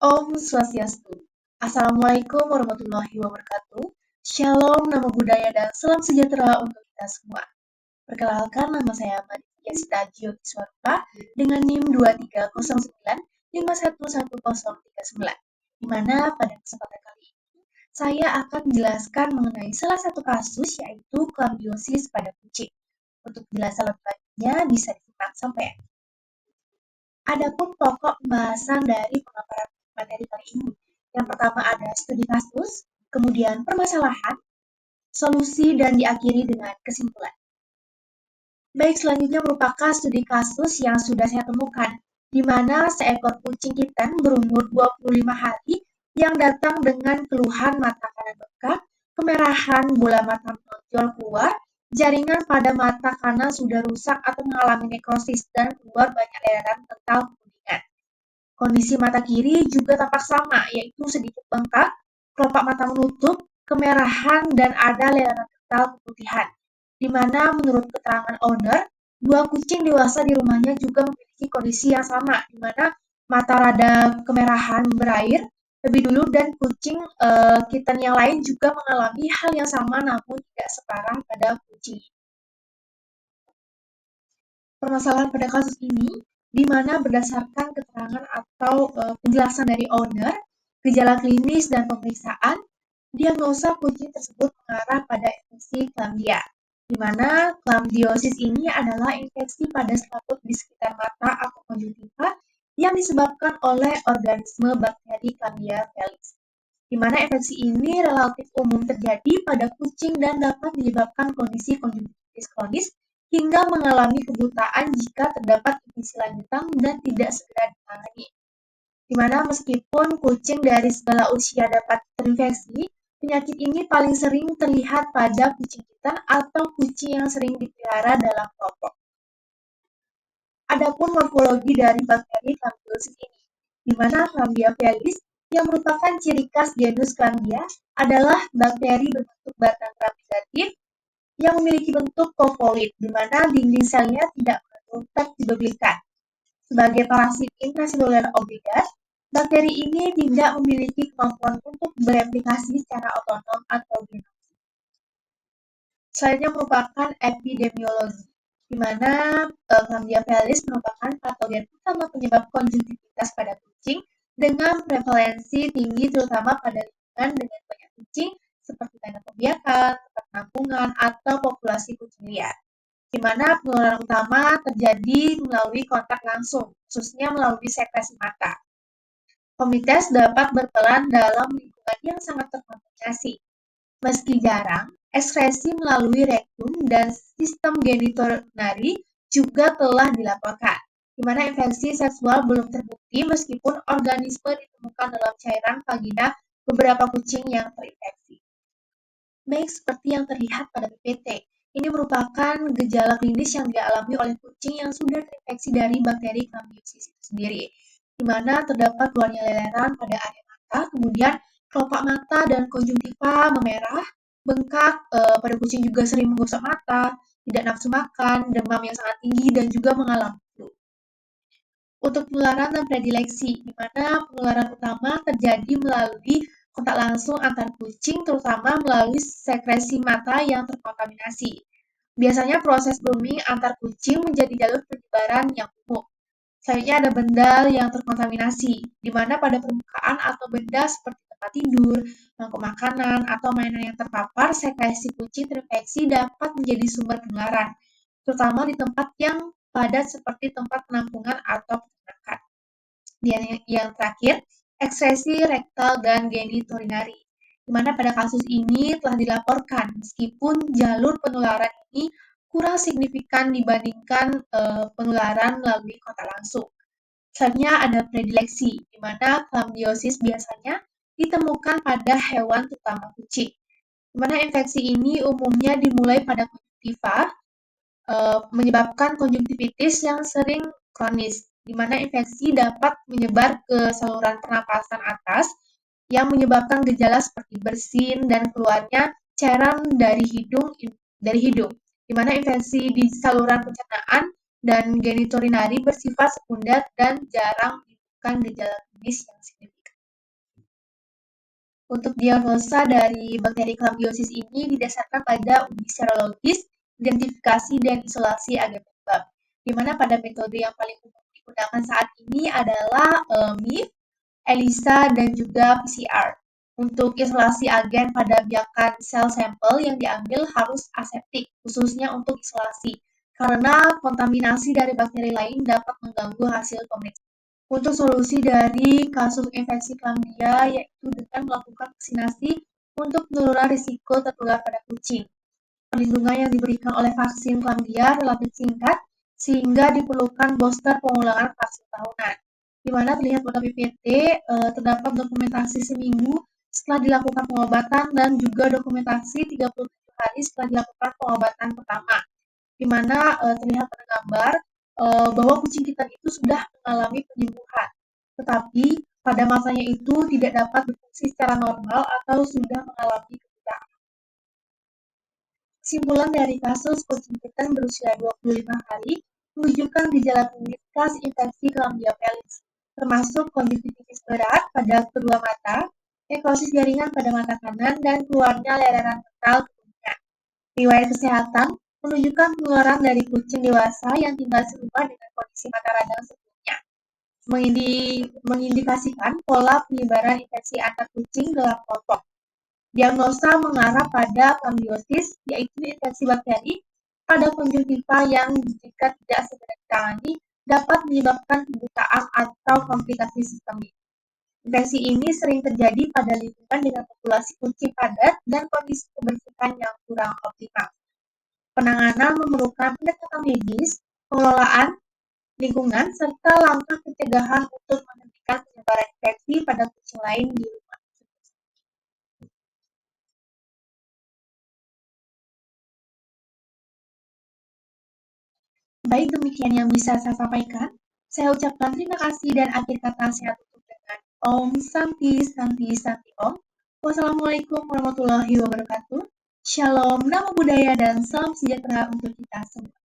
Om Swastiastu. Assalamualaikum warahmatullahi wabarakatuh. Shalom, nama budaya dan salam sejahtera untuk kita semua. Perkenalkan, nama saya Madhya Stajio Kiswarupa dengan NIM 2309511039, di mana pada kesempatan kali ini saya akan menjelaskan mengenai salah satu kasus, yaitu klamidiosis pada kucing. Untuk penjelasan lebih lanjutnya bisa disimak sampai. Adapun pokok pembahasan dari pemaparan materi kali ini, yang pertama ada studi kasus, kemudian permasalahan, solusi, dan diakhiri dengan kesimpulan. Baik, selanjutnya merupakan studi kasus yang sudah saya temukan, di mana seekor kucing kitten berumur 25 hari yang datang dengan keluhan mata kanan bengkak, kemerahan, bola mata menonjol keluar, jaringan pada mata kanan sudah rusak atau mengalami nekrosis, dan keluar banyak daerah kental kuningan. Kondisi mata kiri juga tampak sama, yaitu sedikit bengkak, kelopak mata menutup, kemerahan, dan ada leleran kental keputihan. Di mana menurut keterangan owner, dua kucing dewasa di rumahnya juga memiliki kondisi yang sama, di mana mata rada kemerahan berair lebih dulu, dan kucing kitten yang lain juga mengalami hal yang sama namun tidak separah pada kucing. Permasalahan pada kasus ini, di mana berdasarkan keterangan atau penjelasan dari owner, gejala klinis dan pemeriksaan, diagnosa kucing tersebut mengarah pada infeksi chlamydia, di mana chlamydiosis ini adalah infeksi pada selaput di sekitar mata atau konjungtiva yang disebabkan oleh organisme bakteri Chlamydia felis, di mana infeksi ini relatif umum terjadi pada kucing dan dapat menyebabkan kondisi konjungtivitis kronis hingga mengalami kebutaan jika terdapat infeksi lanjutan dan tidak segera ditangani. Di mana meskipun kucing dari segala usia dapat terinfeksi, penyakit ini paling sering terlihat pada kucing kitten atau kucing yang sering dipelihara dalam kelompok. Adapun morfologi dari bakteri Chlamydiosis ini, di mana Chlamydia felis yang merupakan ciri khas genus Chlamydia adalah bakteri berbentuk batang ramificatif yang memiliki bentuk kovoid, di mana dinding selnya tidak mengandung peptidoglikan. Sebagai parasit intraseluler obligat, bakteri ini tidak memiliki kemampuan untuk bereplikasi secara otonom atau genomis. Selanjutnya merupakan epidemiologi, di mana Chlamydia felis merupakan patogen utama penyebab konjungtivitis pada kucing dengan prevalensi tinggi terutama pada lingkungan dengan banyak kucing seperti kandang pembiakan, tempat penampungan, atau populasi kucing liar, di mana penularan utama terjadi melalui kontak langsung, khususnya melalui sekresi mata. Komites dapat berperan dalam lingkungan yang sangat terkontaminasi. Meski jarang, ekskresi melalui rektum dan sistem genitourinary juga telah dilaporkan, di mana infeksi seksual belum terbukti meskipun organisme ditemukan dalam cairan vagina beberapa kucing yang terinfeksi. Baik, seperti yang terlihat pada PPT, ini merupakan gejala klinis yang dialami oleh kucing yang sudah terinfeksi dari bakteri Chlamydiosis itu sendiri, di mana terdapat keluarnya leleran pada area mata, kemudian kelopak mata dan konjungtiva memerah, bengkak, pada kucing juga sering menggosok mata, tidak nafsu makan, demam yang sangat tinggi, dan juga mengalami flu. Untuk penularan dan predileksi, di mana penularan utama terjadi melalui kontak langsung antar kucing, terutama melalui sekresi mata yang terkontaminasi. Biasanya proses grooming antar kucing menjadi jalur penyebaran yang umum. Selanjutnya ada benda yang terkontaminasi, di mana pada permukaan atau benda seperti tempat tidur, mangkuk makanan, atau mainan yang terpapar, sekresi kucing terinfeksi dapat menjadi sumber penularan, terutama di tempat yang padat seperti tempat penampungan atau peternakan. Dan yang terakhir, ekskresi rektal dan genitourinary, di mana pada kasus ini telah dilaporkan meskipun jalur penularan ini kurang signifikan dibandingkan penularan melalui kontak langsung. Selanjutnya ada predileksi, di mana chlamydiosis biasanya ditemukan pada hewan terutama kucing, di mana infeksi ini umumnya dimulai pada konjungtiva, menyebabkan konjungtivitis yang sering kronis, di mana infeksi dapat menyebar ke saluran pernapasan atas yang menyebabkan gejala seperti bersin dan keluarnya cairan dari hidung, di mana infeksi di saluran pencernaan dan genitourinary bersifat sekunder dan jarang menimbulkan gejala klinis yang signifikan. Untuk diagnosa dari bakteri klambiosis ini didasarkan pada uji serologis, identifikasi, dan isolasi agen penyebab. Di mana pada metode yang paling umum digunakan saat ini adalah MIF, ELISA, dan juga PCR. Untuk isolasi agen pada biakan sel sampel yang diambil harus aseptik, khususnya untuk isolasi, karena kontaminasi dari bakteri lain dapat mengganggu hasil pemeriksaan. Untuk solusi dari kasus infeksi Klambia yaitu dengan melakukan vaksinasi untuk penurunan risiko tertular pada kucing. Perlindungan yang diberikan oleh vaksin Klambia relatif singkat sehingga diperlukan booster pengulangan vaksin tahunan. Di mana terlihat pada PPT terdapat dokumentasi seminggu setelah dilakukan pengobatan dan juga dokumentasi 37 hari setelah dilakukan pengobatan pertama. Di mana terlihat pada gambar bahwa kucing kita itu sudah mengalami penyembuhan, tetapi pada masanya itu tidak dapat berfungsi secara normal atau sudah mengalami kebutaan. Kesimpulan dari kasus kucing kitten berusia 25 hari menunjukkan gejala klinis khas infeksi Klambia felis, termasuk konjungtivitis berat pada kedua mata, nekrosis jaringan pada mata kanan, dan keluarnya leleran ventral ke kuningan. Riwayat kesehatan menunjukkan penularan dari kucing dewasa yang tinggal serumah dengan kondisi mata radang sebelumnya, mengindikasikan pola penyebaran infeksi antar kucing dalam kelompok. Diagnosa mengarah pada klambiosis, yaitu infeksi bakteri pada konjungtiva yang jika tidak segera ditangani dapat menyebabkan kebutaan atau komplikasi sistemik. Infeksi ini sering terjadi pada lingkungan dengan populasi kucing padat dan kondisi kebersihan yang kurang optimal. Penanganan memerlukan pendekatan medis, pengelolaan lingkungan, serta langkah pencegahan untuk menghentikan penyebaran infeksi pada kucing lain di rumah. Baik, demikian yang bisa saya sampaikan. Saya ucapkan terima kasih dan akhir kata saya tutup dengan Om Santi Santi Santi Om. Wassalamualaikum warahmatullahi wabarakatuh. Shalom, namo buddhaya, dan salam sejahtera untuk kita semua.